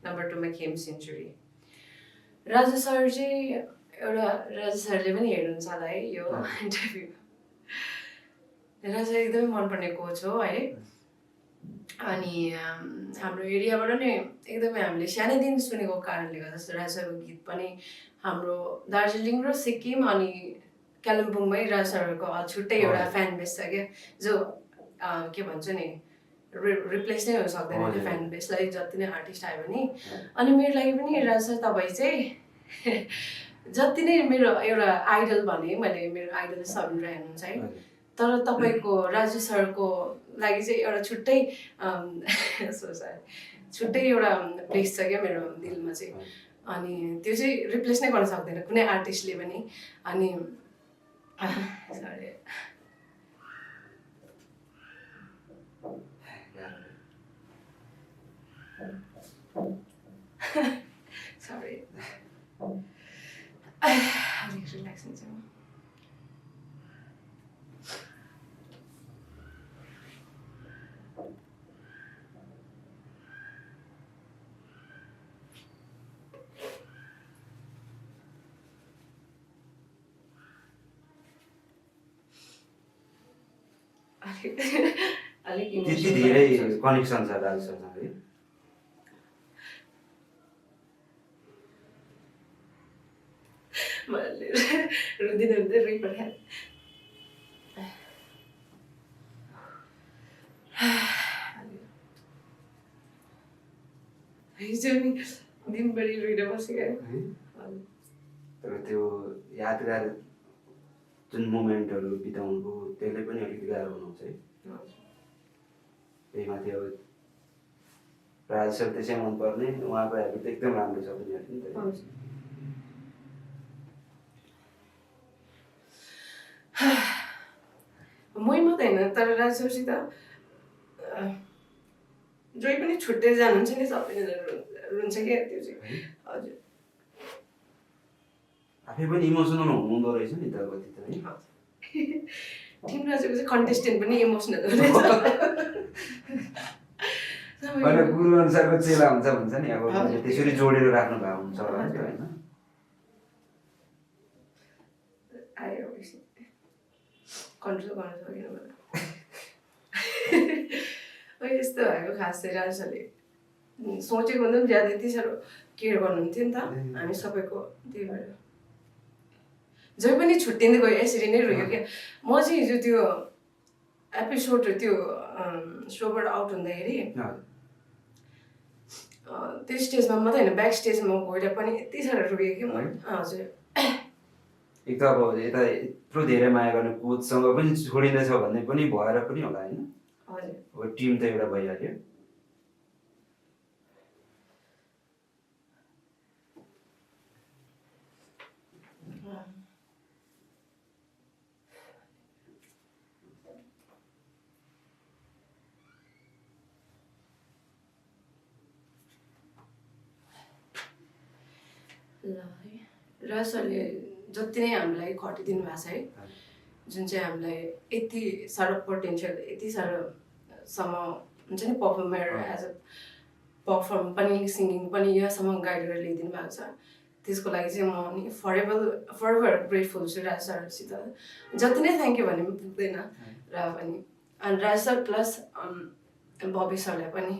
Number 2 मा Khem century. Raju sir चाहिँ एउटा राजु सरले पनि हेर्नुहुन्छ होला है यो इन्टरभ्यू। राजु एकदमै मनपर्ने कोच हो है। अनि हाम्रो एरियाबाट नै एकदमै हामीले सानैदेखि सुनेको कारणले गर्दा राजु सरको गीत पनि हाम्रो दार्जिलिङ र सिक्किम अनि कालिम्पोङमै राजु सरको छुट्टै एउटा फ्यान बेस छ क्या, जो के भन्छ नि रिप्लेस नै हुन सक्दैन त्यो फ्यान बेसलाई, जति नै आर्टिस्ट आयो भने। अनि मेरो लागि पनि राजु सर तपाईँ चाहिँ जति नै मेरो एउटा आइडल भने मैले मेरो आइडल सबिन राई हुनुहुन्छ है, तर तपाईँको राजु सरको लागि चाहिँ एउटा छुट्टै छुट्टै एउटा प्लेस छ क्या मेरो दिलमा चाहिँ। अनि त्यो चाहिँ रिप्लेस नै गर्न सक्दैन कुनै आर्टिस्टले पनि। अनि सरी सरी अलिक रिल्याक्स हुन्छ म। अलिक त्यति धेरै कनेक्सन छ राजुसँग है। रुँदै रुँदै रोइपठाएँ। हिजो नि दिनभरि रोएर बसेको। तर त्यो यादगार जुन मोमेन्टहरू बिताउनुको त्यसले पनि अलिकति गाह्रो बनाउँछ है। त्यही माथि अब राजु सर त्यसै मनपर्ने, उहाँको हेबिट एकदम राम्रो छ पनि नि त। मै मात्रै होइन तर राजु सरसित जोही पनि छुट्टै जानुहुन्छ नि सबैजना रुन्छ क्या त्यो चाहिँ। हजुर आफै पनि इमोसनल हुनुहुँदो रहेछ नि त कति त है। टिम राजुको चाहिँ कन्टेस्टेन्ट पनि इमोसनल रहेछ। होइन गुरु अनुसारको चेला हुन्छ भन्छ नि, अब त्यसरी जोडेर राख्नु भएको हुन्छ होला त्यो होइन। आयो कन्ट्रोल गर्न सकेन मलाई। यस्तो भएको खास चाहिँ राजु सरले सोचेको भन्दा पनि ज्यादा यति साह्रो केयर गर्नुहुन्थ्यो नि त हामी सबैको। त्यही भएर जहिले पनि छुट्टिँदै गयो यसरी नै रोयो क्या। म चाहिँ हिजो त्यो एपिसोड त्यो सोबाट आउट हुँदाखेरि त्यो स्टेजमा मात्रै होइन ब्याक स्टेजमा गएर पनि यति साह्रो रोयो कि म। हजुर एक त अब यता यत्रो धेरै माया गर्ने कोचसँग पनि छोडिँदैछ भन्ने पनि भएर पनि होला होइन। हजुर अब टिम त एउटा भइहाल्यो। राजु सरले जति नै हामीलाई खटिदिनु भएको छ है, जुन चाहिँ हामीलाई यति साह्रो पोटेन्सियल यति साह्रोसम्म हुन्छ नि पर्फर्मर एज अ पर्फर्म पनि सिङ्गिङ पनि यहाँसम्म गाइड गरेर ल्याइदिनु भएको छ, त्यसको लागि चाहिँ म नि फरएभर ग्रेटफुल छु राजु सरसित। जति नै थ्याङ्क यू भने पनि पुग्दैन र पनि। अनि राजु सर प्लस बबी सरलाई पनि।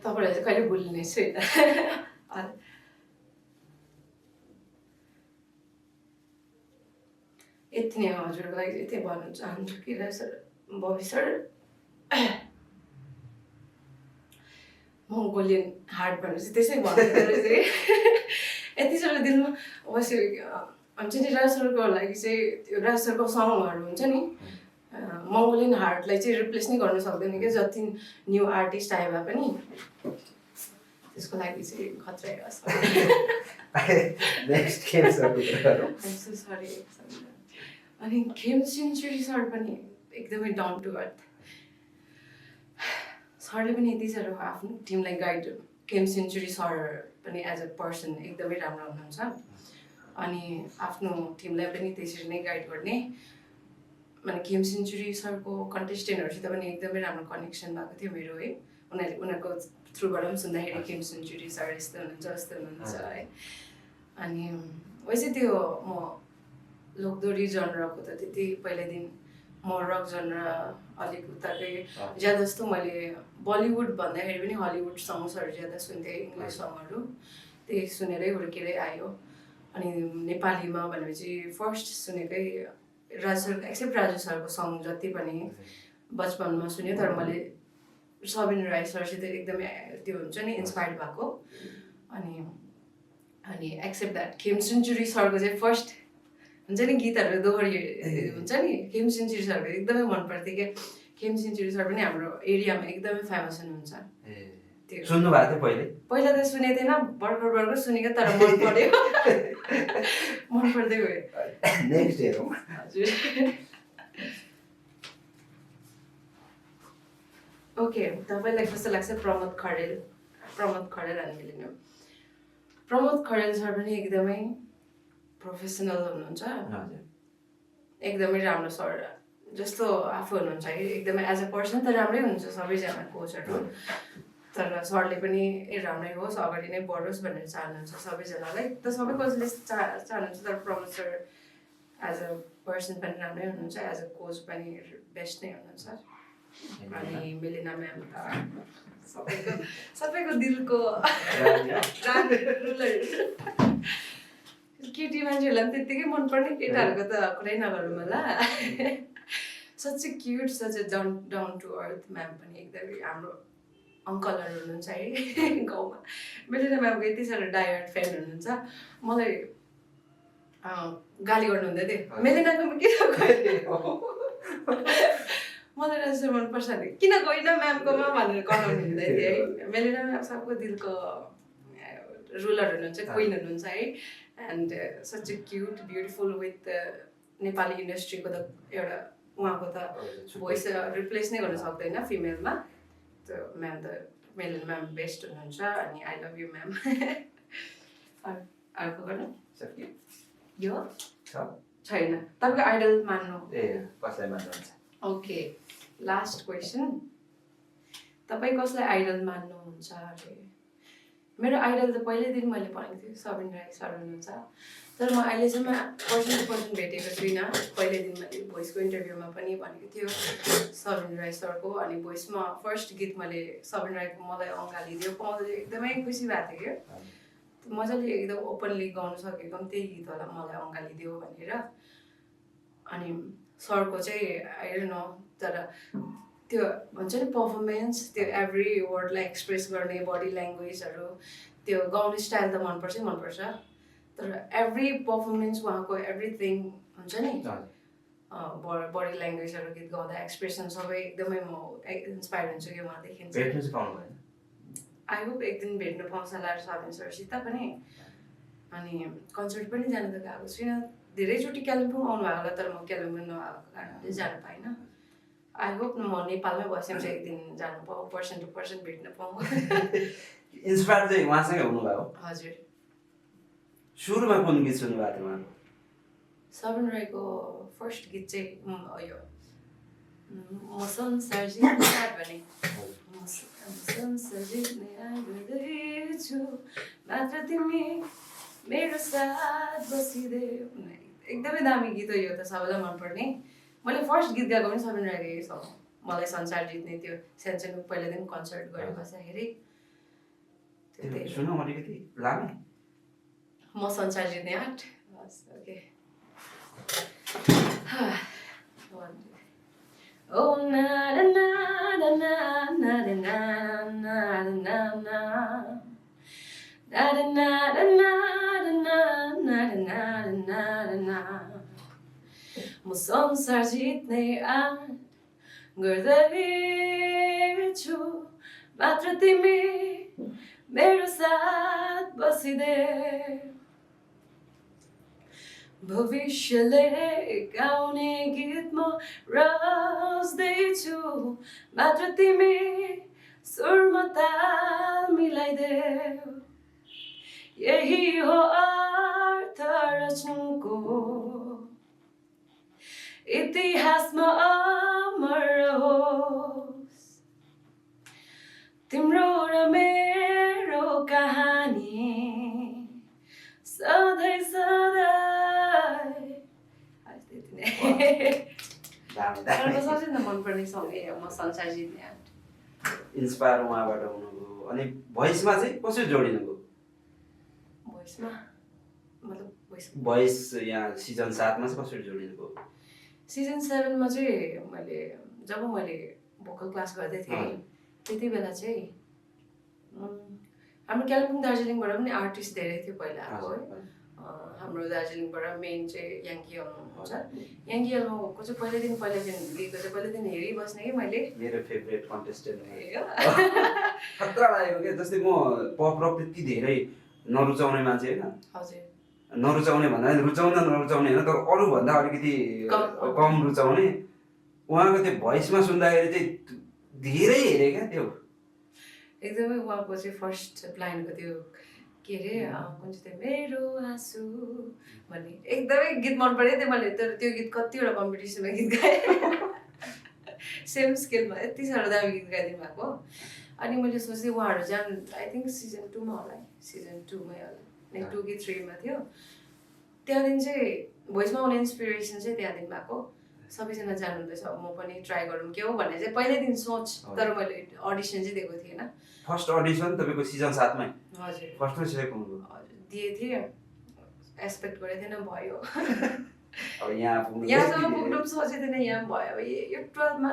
तपाईँलाई चाहिँ कहिले भुल्ने छैन। यति नै हजुरको लागि यति भन्न चाहन्छु कि Raju sir Bobby sir Mongolian heart भनेपछि त्यसै भन्नु चाहिँ यति साह्रो दिलमा बस्यो हुन्छ नि। राजु सरको लागि चाहिँ त्यो राजु सरको सङहरू हुन्छ नि मङ्गोलियन हार्टलाई चाहिँ रिप्लेस नै गर्न सक्दैन क्या, जति न्यू आर्टिस्ट आए भए पनि त्यसको लागि चाहिँ खतरा सरी। अनि खेम सेन्चुरी सर पनि एकदमै डाउन टु अर्थ। सरले पनि यति साह्रो आफ्नो टिमलाई गाइड, खेम सेन्चुरी सर पनि एज अ पर्सन एकदमै राम्रो हुनुहुन्छ। अनि आफ्नो टिमलाई पनि त्यसरी नै गाइड गर्ने माने खेम सेन्चुरी सरको कन्टेस्टेन्टहरूसित पनि एकदमै राम्रो कनेक्सन भएको थियो मेरो है उनीहरूको थ्रुबाट पनि सुन्दाखेरि खेम सेन्चुरी सर यस्तो हुनुहुन्छ यस्तो हुनुहुन्छ है अनि वैसे त्यो म लोकदोरी जनरको त त्यति पहिल्यैदेखि म रक जनर अलिक उताकै ज्यादा जस्तो मैले बलिउड भन्दाखेरि पनि हलिउड सङ्ग्सहरू ज्यादा सुन्थेँ इङ्ग्लिस सङहरू त्यही सुनेरै हुर्केरै आयो अनि नेपालीमा भनेपछि फर्स्ट सुनेकै राजु एक्सेप्ट राजु सरको सङ जति पनि बचपनमा सुन्यो तर मैले सबिन राई सरसित एकदमै त्यो हुन्छ नि इन्सपायर्ड भएको अनि एक्सेप्ट द्याट खेम सेन्चुरी सरको चाहिँ फर्स्ट हुन्छ नि गीतहरू दोहोरी हुन्छ नि खेम सेन्चुरी सरको एकदमै मन पर्थ्यो क्या खेम सेन्चुरी सर पनि हाम्रो एरियामा एकदमै फेमस हुनुहुन्छ त्यो सुन्नु भएको थियो पहिला त सुनेको थिएन भर्खर सुनेको तर मन पर्यो मन पर्दै गयो नेक्स्ट हेरौँ हजुर ओके तपाईँलाई कस्तो लाग्छ प्रमोद खरेल हामीले नि प्रमोद खरेल सर पनि एकदमै प्रोफेसनल हुनुहुन्छ एकदमै राम्रो सर जस्तो आफू हुनुहुन्छ है एकदमै एज अ पर्सन त राम्रै हुनुहुन्छ सबैजना कोचहरू तर सरले पनि राम्रै होस् अगाडि नै बढोस् भनेर चाहनुहुन्छ सबैजनालाई त सबै कोचले चाहनुहुन्छ तर Pramod sir as a person पनि राम्रै हुनुहुन्छ एज अ कोच पनि बेस्ट नै हुनुहुन्छ अनि मेलिना म्याम त सबैको दिलको केटी मान्छेहरूलाई पनि त्यत्तिकै मनपर्ने केटाहरूको त कुरै नगरौँ होला such a cute such a down to earth ma'am पनि एकदमै हाम्रो अङ्कलहरू हुनुहुन्छ है गाउँमा मेलिना म्यामको यति साह्रो डायर्ड फ्यान हुनुहुन्छ मलाई गाली गर्नु हुँदै थियो मेलिनाकोमा किन गयो मलाई राजु मनपर्छ नि किन गइन म्यामकोमा भनेर कराउनु हुँदै थियो है मेलिना म्याम सबको दिलको रुलर हुनुहुन्छ क्विन हुनुहुन्छ है and such a cute beautiful with Nepali इन्डस्ट्रीको त एउटा उहाँको त भोइस रिप्लेस नै गर्न सक्दैन फिमेलमा त्यो म्याम त मेलिना म्याम बेस्ट हुनुहुन्छ अनि आई लभ यु म्याम अर्को गर्नु यो छैन तपाईँको आइडल मान्नु कसलाई मान्नुहुन्छ ओके लास्ट क्वेसन तपाईँ कसलाई आइडल मान्नुहुन्छ अरे मेरो आइडल त पहिल्यैदेखि मैले भनेको थिएँ सबिन राई सर हुनुहुन्छ तर म अहिलेसम्म पर्सन टु पर्सन भेटेको छुइनँ पहिल्यैदेखि मैले भोइसको इन्टरभ्यूमा पनि भनेको थियो सबिन राई सरको अनि भोइसमा फर्स्ट गीत मैले सबिन राईको मलाई अँगालिदियो पाउँदा एकदमै खुसी भएको थियो क्या मजाले एकदम ओपनली गाउनु सकेको पनि त्यही गीत होला मलाई अँगालिदियो भनेर अनि सरको चाहिँ आई डोन्ट नो तर त्यो भन्छ नि पर्फर्मेन्स त्यो एभ्री वर्डलाई एक्सप्रेस गर्ने बडी ल्याङ्ग्वेजहरू त्यो गाउने स्टाइल त मनपर्छ तर एभ्री पर्फर्मेन्स उहाँको एभ्रिथिङ हुन्छ नि बडी ल्याङ्ग्वेजहरू गीत गाउँदा एक्सप्रेसन सबै एकदमै म इन्सपायर हुन्छु कि उहाँदेखि आई होप एक दिन भेट्नु पाउँछ होला सबिन सरसित पनि अनि कन्सर्ट पनि जानु त गएको छुइनँ धेरैचोटि कालिम्पोङ आउनुभएको होला तर म कालिम्पोङ नआएको कारणले जानु पाइनँ आई होप म नेपालमै बसेपछि एक दिन जानु पाऊँ पर्सन टु पर्सन भेट्न पाऊँ इन्सपायर चाहिँ उहाँसँगै हुनुभयो हजुर सुरुमा कुन गीत सुन्नुभएको थियो उहाँको सबिन राईको फर्स्ट गीत चाहिँ यो म संसार जित्ने भने संसार जित्ने आइरहेछु मात्र तिमी मेरो साथ बसिदेऊ एकदमै दामी गीत हो यो त सबैलाई मनपर्ने मैले फर्स्ट गीत गाएको पनि सबिन राईकै सङ मलाई संसार जित्ने त्यो सानसानो पहिलादेखि कन्सर्ट गरेर बस्दाखेरि सुनौ अलिकति लामै म संसार जित्ने आँट ओके ओ ना ना ना ना ना ना ना ना ना ना म संसार जित्ने आँट गर्दैछु मात्र तिमी मेरो साथ बसिदेऊ भविष्यले गाउने गीत म रच्दैछु मात्र तिमी सुरमा ताल मिलाइदेऊ यही हो अर्थ रच्नुको इतिहासमा अमर होस् तिम्रो र मेरो कहानी सधैँ सधैँ त्यति नै सबैभन्दा मनपर्ने सङ्ग म संसार जित्ने इन्सपायर उहाँबाट हुनुभयो अनि भोइसमा चाहिँ कसरी जोडिनुभयो भोइसमा मतलब भोइस यहाँ सिजन 7 मा चाहिँ कसरी जोडिनुभयो सिजन 7 मा चाहिँ जब मैले भोकल क्लास गर्दै थिएँ त्यति बेला चाहिँ हाम्रो कालिम्पोङ दार्जिलिङबाट पनि आर्टिस्ट धेरै थियो पहिला आएको है हाम्रो दार्जिलिङबाट मेन चाहिँ याङ्की अल्मो हुन्छ याङ्की अल्मोको चाहिँ पहिल्यैदेखि गीतको चाहिँ पहिल्यैदेखि हेरिबस्ने कि मैले मेरो फेभरेट कन्टेस्टेन्ट खतरा लागेको क्या जस्तै म पप रक त्यति धेरै नरुचाउने मान्छे होइन हजुर नरुचाउने भन्दा नरुचाउने होइन तर अरूभन्दा अलिकति कम रुचाउने उहाँको त्यो भोइसमा सुन्दाखेरि चाहिँ धेरै हेरेँ क्या त्यो एकदमै उहाँको चाहिँ फर्स्ट लाइनको त्यो के अरे कुन चाहिँ मेरो आँसु भन्ने एकदमै गीत मन पऱ्यो थियो मैले तर त्यो गीत कतिवटा कम्पिटिसनमा गीत गाएँ सेम स्केलमा यति साह्रो दामी गीत गाइदिनु भएको अनि मैले सोचेँ उहाँहरू जानु आई थिङ्क सिजन 2 मा होला सिजन 2 मै होला नेक्स्ट 2 कि 3 मा थियो त्यहाँदेखि चाहिँ भोइसमा आउने इन्सपिरेसन चाहिँ त्यहाँदेखि भएको सबैजना जानुहुँदैछ म पनि ट्राई गरौँ के हो भन्ने चाहिँ पहिल्यैदेखि सोच तर मैले अडिसन चाहिँ दिएको थिएन फर्स्ट अडिसन तपाईँको सिजन 7 मै हजुर फर्स्टमै सिलेक्ट हुनुभयो हजुर दिए थिएँ एक्सपेक्ट गरेको थिएन भयो अब यहाँसम्म पुग्नु पनि सोचेको थिएन यहाँ पनि भयो अब यो 12 मा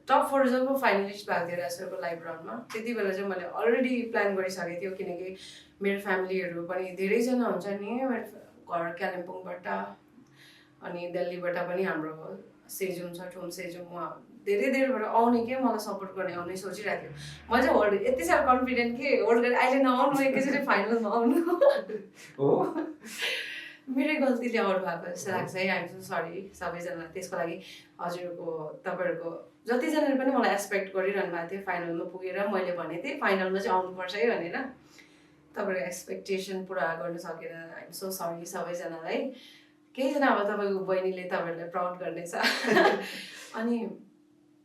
टप 4 जब फाइनलिस्ट भएको थियो राजसरको लाइभ राउन्डमा त्यति बेला चाहिँ मैले अलरेडी प्लान गरिसकेको थियो किनकि मेरो फ्यामिलीहरू पनि धेरैजना हुन्छ नि मेरो घर कालिम्पोङबाट अनि दिल्लीबाट पनि हाम्रो सेजुम छ ठुम सेजुम उहाँ धेरैबाट आउने के मलाई सपोर्ट गर्ने आउने सोचिरहेको थियो म चाहिँ होल्ड यति साह्रो कन्फिडेन्ट के होल्ड गरेर अहिले नआउनु एकैचोटि फाइनलमा आउनु हो मेरै गल्तीले आउट भएको जस्तो लाग्छ है आइम सो सरी सबैजना त्यसको लागि हजुरको तपाईँहरूको जतिजनाले पनि मलाई एक्सपेक्ट गरिरहनु भएको थियो फाइनलमा पुगेर मैले भनेको थिएँ फाइनलमा चाहिँ आउनुपर्छ है भनेर तपाईँहरूको एक्सपेक्टेसन पुरा गर्न सकेन आइम सो सरी सबैजनालाई केहीजना अब तपाईँको बहिनीले तपाईँहरूलाई प्राउड गर्नेछ अनि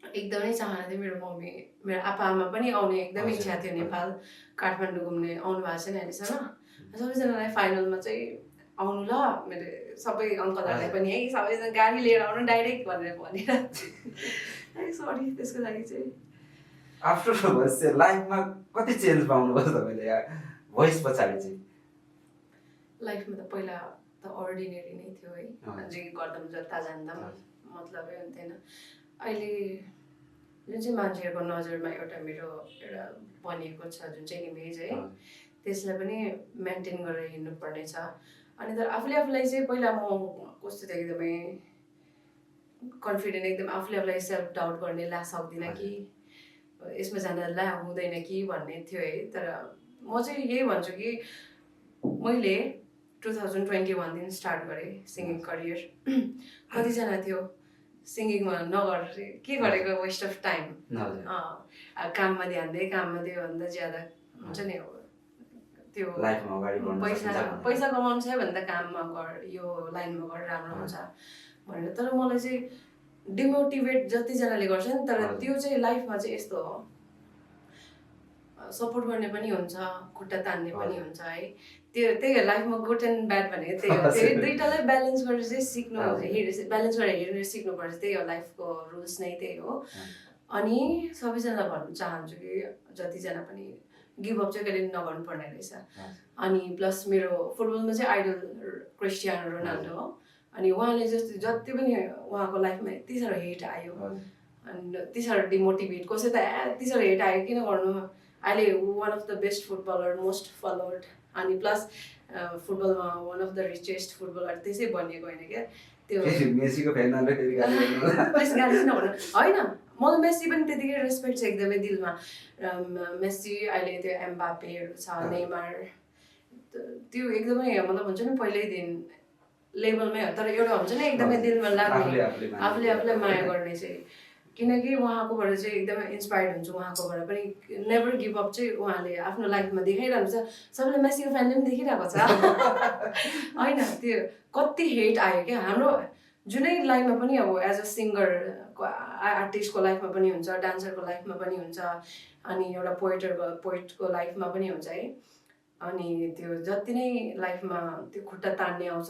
एकदमै चाहना थियो मेरो मम्मी मेरो आप्पा आमा पनि आउने एकदमै इच्छा थियो नेपाल काठमाडौँ घुम्ने आउनु भएको छैन अहिलेसम्म सबैजनालाई फाइनलमा चाहिँ आउनु ल मेरो सबै अङ्कलहरूलाई पनि है सबैजना गाडी लिएर आउनु डाइरेक्ट भनेर भनेर सरी त्यसको लागि चाहिँ आफ्टर भोइस चाहिँ लाइफमा कति चेन्ज पाउनुभयो तपाईँले भोइस पछाडि चाहिँ लाइफमा त पहिला त अर्डिनेरी नै थियो है जे गर्दा जता जान्दा मतलबै हुन्थेन अहिले जुन चाहिँ मान्छेहरूको नजरमा एउटा मेरो एउटा बनिएको छ जुन चाहिँ इमेज है त्यसलाई पनि मेन्टेन गरेर हिँड्नुपर्ने छ अनि तर आफूले आफूलाई चाहिँ पहिला म कस्तो थियो एकदमै कन्फिडेन्ट एकदम आफूले आफूलाई सेल्फ डाउट गर्ने ला सक्दिनँ कि यसमा जाँदा ला हुँदैन कि भन्ने थियो है तर म चाहिँ यही भन्छु कि मैले 2021 दिन स्टार्ट गरेँ सिङ्गिङ करियर कतिजना थियो सिङ्गिङमा नगरेर के गरेको वेस्ट अफ टाइम काममा ध्यान दिएँ काममा दियो भन्दा ज्यादा हुन्छ नि अब त्यो पैसा कमाउनु छ भन्दा काममा गर यो लाइनमा गर राम्रो हुन्छ भनेर तर मलाई चाहिँ डिमोटिभेट जतिजनाले गर्छ नि तर त्यो चाहिँ लाइफमा चाहिँ यस्तो हो सपोर्ट गर्ने पनि हुन्छ खुट्टा तान्ने पनि हुन्छ है त्यही लाइफमा गुड एन्ड ब्याड भनेको त्यही हो त्यो दुइटालाई ब्यालेन्स गरेर चाहिँ सिक्नु ब्यालेन्स गरेर हेरेर सिक्नुपर्छ त्यही हो लाइफको रुल्स नै त्यही हो अनि सबैजनालाई भन्नु चाहन्छु कि जतिजना पनि गिभ अप चाहिँ कहिले नगर्नु पर्ने रहेछ अनि प्लस मेरो फुटबलमा चाहिँ आइडल क्रिस्टियानो रोनाल्डो हो अनि उहाँले जति पनि उहाँको लाइफमा यति साह्रो हेट आयो अनि यति साह्रो डिमोटिभेट कसै त यति साह्रो हेट आयो किन गर्नु अहिले one of the best footballer most followed अनि प्लस फुटबलमा one of the richest footballer त्यसै बनिएको होइन क्या त्यो मेसीको फ्यानले फेरि गाली नभन्नु होइन मलाई मेसी पनि त्यतिकै रेस्पेक्ट छ एकदमै दिलमा मेसी अहिले त्यो एम्बापेहरू छ नेमार त्यो एकदमै मतलब हुन्छ नि पहिल्यैदेखि लेभलमै हो तर एउटा हुन्छ नि एकदमै दिलमा लाग्ने आफूले आफूलाई माया गर्ने चाहिँ किनकि उहाँकोबाट चाहिँ एकदमै इन्सपायर्ड हुन्छु उहाँकोबाट पनि नेभर गिभ अप चाहिँ उहाँले आफ्नो लाइफमा देखाइरहनु छ सबैले मेसीको फ्यानले पनि देखिरहेको छ होइन त्यो कति हेट आयो क्या हाम्रो जुनै लाइनमा पनि अब एज अ सिङ्गरको आर्टिस्टको लाइफमा पनि हुन्छ, डान्सरको लाइफमा पनि हुन्छ, अनि एउटा पोइटको लाइफमा पनि हुन्छ है। अनि त्यो जति नै लाइफमा त्यो खुट्टा तान्ने आउँछ